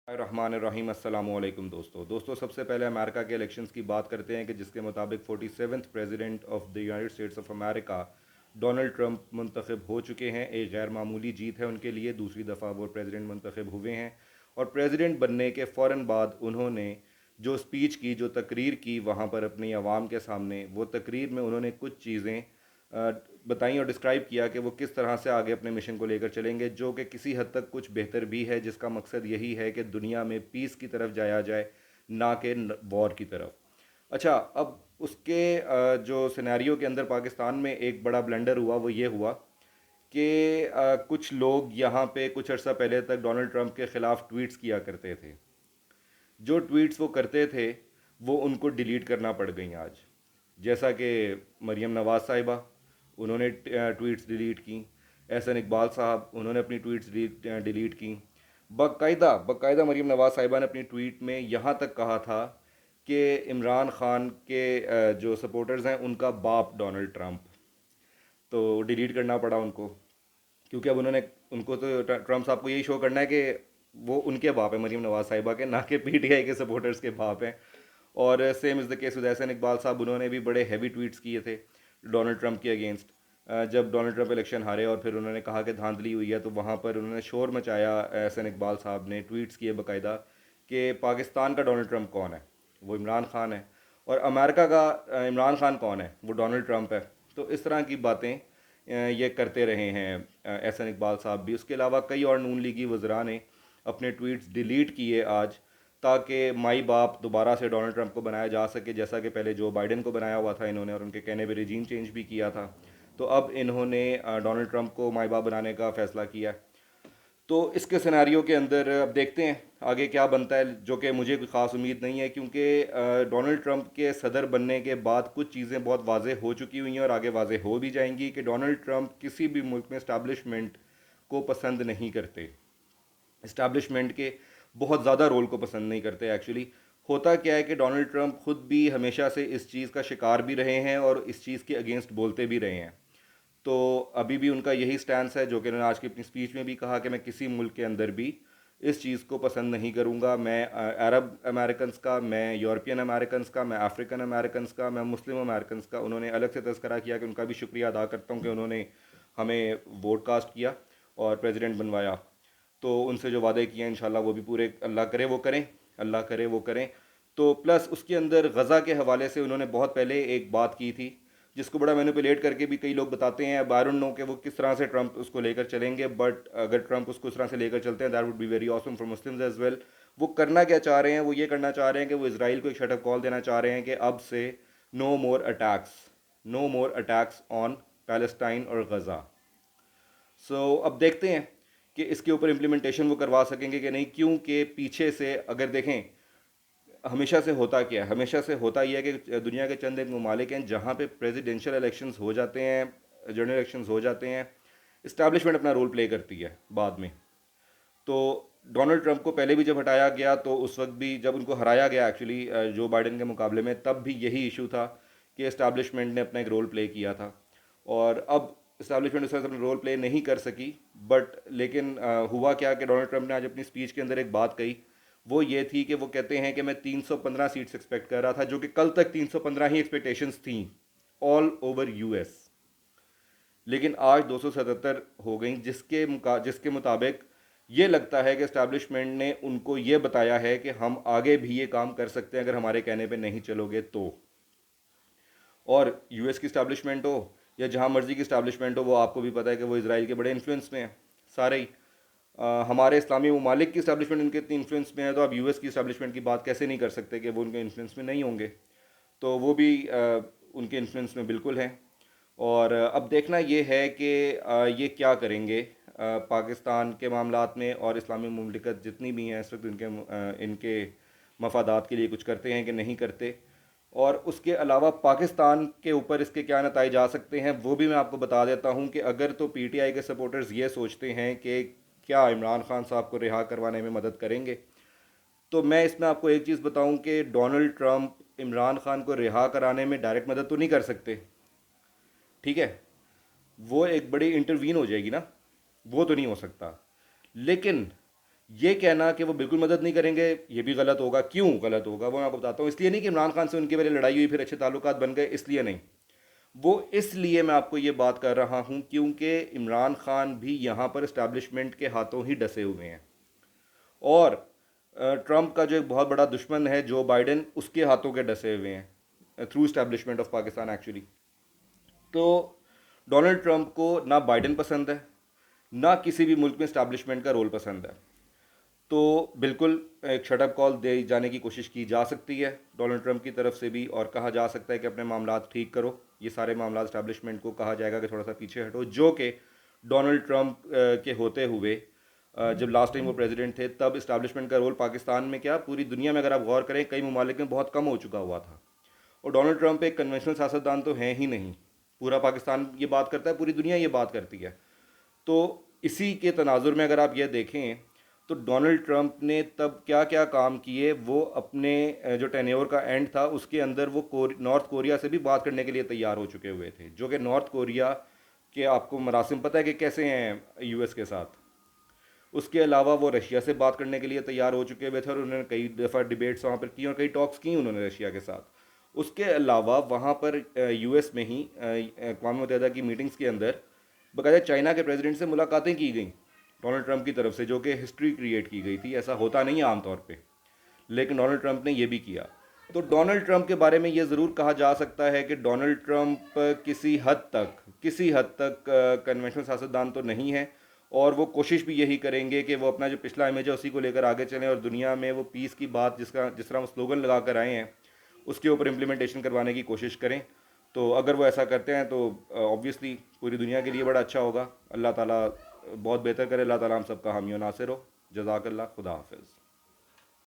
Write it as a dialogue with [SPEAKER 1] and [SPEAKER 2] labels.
[SPEAKER 1] रहमान अस्सलामुअलैकुम दोस्तों सबसे पहले अमेरिका के इलेक्शंस की बात करते हैं कि जिसके मुताबिक 47th president of the United States of America Donald Trump मुंतखब हो चुके हैं। एक गैर मामूली जीत है उनके लिए, दूसरी दफ़ा वो प्रेसिडेंट मुंतखब हुए हैं और प्रेसिडेंट बनने के फ़ौरन बाद उन्होंने जो स्पीच की, जो तकरीर की वहाँ पर अपनी आवाम के सामने, वो तकरीर में उन्होंने कुछ चीज़ें बताई और डिस्क्राइब किया कि वो किस तरह से आगे अपने मिशन को लेकर चलेंगे, जो कि किसी हद तक कुछ बेहतर भी है, जिसका मकसद यही है कि दुनिया में पीस की तरफ जाया जाए, ना कि वॉर की तरफ। अच्छा, अब उसके जो सिनेरियो के अंदर पाकिस्तान में एक बड़ा ब्लेंडर हुआ, वो ये हुआ कि कुछ लोग यहाँ पे कुछ अर्सा पहले तक डोनाल्ड ट्रंप के ख़िलाफ़ ट्वीट्स किया करते थे। जो ट्वीट्स वो करते थे वो उनको डिलीट करना पड़ गई आज। जैसा कि मरीम नवाज़ साहिबा, उन्होंने ट्वीट्स डिलीट की। एहसन इकबाल साहब, उन्होंने अपनी ट्वीट्स डिलीट की। बाकायदा मरीम नवाज़ साहिबा ने अपनी ट्वीट में यहाँ तक कहा था कि इमरान खान के जो सपोर्टर्स हैं उनका बाप डोनाल्ड ट्रंप, तो डिलीट करना पड़ा उनको, क्योंकि अब उन्होंने, उनको तो ट्रंप साहब को यही शो करना है कि वो उनके बाप है मरीम नवाज साहिबा के, ना कि पीटीआई के सपोर्टर्स के बाप हैं। और same is the case with Ehsan Iqbal साहब, उन्होंने भी बड़े हैवी ट्वीट्स किए थे डोनाल्ड ट्रंप के अगेंस्ट। जब डोनाल्ड ट्रंप इलेक्शन हारे और फिर उन्होंने कहा कि धांधली हुई है, तो वहाँ पर उन्होंने शोर मचाया। एहसन इकबाल साहब ने ट्वीट्स किए बाकायदा कि पाकिस्तान का डोनाल्ड ट्रंप कौन है, वो इमरान खान है, और अमेरिका का इमरान खान कौन है, वो डोनाल्ड ट्रंप है। तो इस तरह की बातें ये करते रहे हैं एहसन इकबाल साहब भी। उसके अलावा कई और नून लीगी वज़रा ने अपने ट्वीट्स डिलीट किए आज, ताकि माई बाप दोबारा से डोनाल्ड ट्रंप को बनाया जा सके, जैसा कि पहले जो बाइडेन को बनाया हुआ था इन्होंने, और उनके कहने पर रिजीम चेंज भी किया था। तो अब इन्होंने डोनाल्ड ट्रंप को माई बाप बनाने का फ़ैसला किया। तो इसके सिनेरियो के अंदर अब देखते हैं आगे क्या बनता है, जो कि मुझे कोई ख़ास उम्मीद नहीं है, क्योंकि डोनाल्ड ट्रंप के सदर बनने के बाद कुछ चीज़ें बहुत वाज़ेह हो चुकी हुई हैं और आगे वाज़ेह हो भी जाएंगी कि डोनाल्ड ट्रंप किसी भी मुल्क में इस्टेब्लिशमेंट को पसंद नहीं करते, इस्टेब्लिशमेंट के बहुत ज़्यादा रोल को पसंद नहीं करते एक्चुअली। होता क्या है कि डोनाल्ड ट्रंप खुद भी हमेशा से इस चीज़ का शिकार भी रहे हैं और इस चीज़ के अगेंस्ट बोलते भी रहे हैं। तो अभी भी उनका यही स्टैंस है, जो कि उन्होंने आज की अपनी स्पीच में भी कहा कि मैं किसी मुल्क के अंदर भी इस चीज़ को पसंद नहीं करूँगा। मैं अरब अमेरिकन्स का, मैं यूरोपियन अमेरिकन्स का, मैं अफ्रीकन अमेरिकन्स का, मैं मुस्लिम अमेरिकन्स का, उन्होंने अलग से तज़किरा किया कि उनका भी शुक्रिया अदा करता हूँ कि उन्होंने हमें वोट कास्ट किया और प्रेसिडेंट बनवाया। तो उनसे जो वादे किए हैं इंशाल्लाह वो भी पूरे, अल्लाह करे वो करें, अल्लाह करे वो करें। तो प्लस उसके अंदर गज़ा के हवाले से उन्होंने बहुत पहले एक बात की थी, जिसको बड़ा मैनिपुलेट करके भी कई लोग बताते हैं। आई डोंट नो कि वो किस तरह से ट्रंप उसको लेकर चलेंगे, बट अगर ट्रंप उसको इस तरह से लेकर चलते हैं that would be very awesome for Muslims as well. वो करना क्या चाह रहे हैं, वो ये करना चाह रहे हैं कि वो इसराइल को एक शट अप कॉल देना चाह रहे हैं कि अब से no more attacks, no more attacks on Palestine और गज़ा। अब देखते हैं कि इसके ऊपर इम्प्लीमेंटेशन वो करवा सकेंगे कि नहीं, क्योंकि पीछे से अगर देखें, हमेशा से होता क्या है, हमेशा से होता यह है कि दुनिया के चंद एक ममालिक हैं जहाँ पे प्रेसिडेंशियल इलेक्शंस हो जाते हैं, जनरल इलेक्शंस हो जाते हैं, इस्टेब्लिशमेंट अपना रोल प्ले करती है बाद में। तो डोनाल्ड ट्रंप को पहले भी जब हटाया गया, तो उस वक्त भी जब उनको हराया गया एक्चुअली जो बाइडेन के मुकाबले में, तब भी यही इशू था कि इस्टेब्लिशमेंट ने अपना एक रोल प्ले किया था। और अब इस्टेब्लिशमेंट उस तरह से अपना रोल प्ले नहीं कर सकी, बट लेकिन हुआ क्या कि डोनाल्ड ट्रंप ने आज अपनी स्पीच के अंदर एक बात कही। वो ये थी कि वो कहते हैं कि मैं 315 सीट्स एक्सपेक्ट कर रहा था, जो कि कल तक 315 ही एक्सपेक्टेशंस थी ऑल ओवर यूएस, लेकिन आज 277 हो गई, जिसके मुताबिक ये लगता है कि इस्टेब्लिशमेंट ने उनको ये बताया है कि हम आगे भी ये काम कर सकते हैं अगर हमारे कहने पे नहीं चलोगे तो। और यूएस की इस्टेब्लिशमेंट हो या जहाँ मर्जी की इस्टेब्लिशमेंट हो, वो आपको भी पता है कि वो इसराइल के बड़े इन्फ्लुएंस में है सारे ही। हमारे इस्लामी ममालिक की इस्टेब्लिशमेंट उनके इतनी इन्फ्लुएंस में है, तो आप यूएस की इस्टेब्लिशमेंट की बात कैसे नहीं कर सकते कि वो उनके इन्फ्लुएंस में नहीं होंगे। तो वो भी उनके इन्फ्लुएंस में बिल्कुल हैं। और अब देखना ये है कि ये क्या करेंगे पाकिस्तान के मामलात में, और इस्लामी मुमलिकत जितनी भी हैं इस वक्त इनके मफादात के लिए कुछ करते हैं कि नहीं करते। और उसके अलावा पाकिस्तान के ऊपर इसके क्या नताइज आ सकते हैं वो भी मैं आपको बता देता हूँ कि अगर तो पीटीआई के सपोर्टर्स ये सोचते हैं कि क्या इमरान खान साहब को रिहा करवाने में मदद करेंगे, तो मैं इसमें आपको एक चीज़ बताऊं कि डोनाल्ड ट्रंप इमरान खान को रिहा कराने में डायरेक्ट मदद तो नहीं कर सकते, ठीक है, वो एक बड़ी इंटरवीन हो जाएगी ना, वो तो नहीं हो सकता। लेकिन ये कहना कि वो बिल्कुल मदद नहीं करेंगे, ये भी गलत होगा। क्यों गलत होगा वो मैं आपको बताता हूँ। इसलिए नहीं कि इमरान खान से उनकी पहले लड़ाई हुई फिर अच्छे ताल्लुकात बन गए, इसलिए नहीं। वो इसलिए मैं आपको ये बात कर रहा हूँ क्योंकि इमरान खान भी यहाँ पर इस्टेब्लिशमेंट के हाथों ही डसे हुए हैं, और ट्रंप का जो एक बहुत बड़ा दुश्मन है जो बाइडेन, उसके हाथों के डसे हुए हैं through establishment of Pakistan actually. तो डोनाल्ड ट्रंप को ना बाइडेन पसंद है, ना किसी भी मुल्क में इस्टेब्लिशमेंट का रोल पसंद है। तो बिल्कुल एक शटअप कॉल दे जाने की कोशिश की जा सकती है डोनाल्ड ट्रंप की तरफ से भी, और कहा जा सकता है कि अपने मामलात ठीक करो। ये सारे मामलात इस्टेब्लिशमेंट को कहा जाएगा कि थोड़ा सा पीछे हटो, जो कि डोनाल्ड ट्रंप के होते हुए जब लास्ट टाइम वो प्रेसिडेंट थे तब इस्टेब्लिशमेंट का रोल पाकिस्तान में क्या पूरी दुनिया में अगर आप गौर करें कई ममालिक में बहुत कम हो चुका हुआ था। और डोनाल्ड ट्रंप एक कन्वेंशनल सियासतदान तो हैं ही नहीं, पूरा पाकिस्तान ये बात करता है, पूरी दुनिया ये बात करती है। तो इसी के तनाजुर में अगर आप ये देखें तो डोनाल्ड ट्रंप ने तब क्या क्या काम किए, वो अपने जो टेन्योर का एंड था उसके अंदर वो नॉर्थ कोरिया से भी बात करने के लिए तैयार हो चुके हुए थे, जो कि नॉर्थ कोरिया के आपको मरासिम पता है कि कैसे हैं यूएस के साथ। उसके अलावा वो रशिया से बात करने के लिए तैयार हो चुके हुए थे, और उन्होंने कई दफ़ा डिबेट्स वहाँ पर की और कई टॉक्स की उन्होंने रशिया के साथ। उसके अलावा वहाँ पर यूएस में ही अक़वाम मुत्तहिदा की मीटिंग्स के अंदर बाकायदा चाइना के प्रेसिडेंट से मुलाकातें की गई डोनाल्ड ट्रंप की तरफ से, जो कि हिस्ट्री क्रिएट की गई थी। ऐसा होता नहीं है आमतौर पे, लेकिन डोनाल्ड ट्रंप ने यह भी किया। तो डोनाल्ड ट्रंप के बारे में ये ज़रूर कहा जा सकता है कि डोनाल्ड ट्रंप किसी हद तक कन्वेंशनल सियासतदान तो नहीं है, और वो कोशिश भी यही करेंगे कि वो अपना जो पिछला इमेज है उसी को लेकर आगे चलें, और दुनिया में वो पीस की बात जिस तरह वो स्लोगन लगा कर आए हैं उसके ऊपर इम्प्लीमेंटेशन करवाने की कोशिश करें। तो अगर वो ऐसा करते हैं तो ऑब्वियसली पूरी दुनिया के लिए बड़ा अच्छा होगा। अल्लाह ताला बहुत बेहतर करे, अल्लाह ताला हम सबका हामी और नासिर हो। जज़ाकल्लाह, खुदा हाफिज़।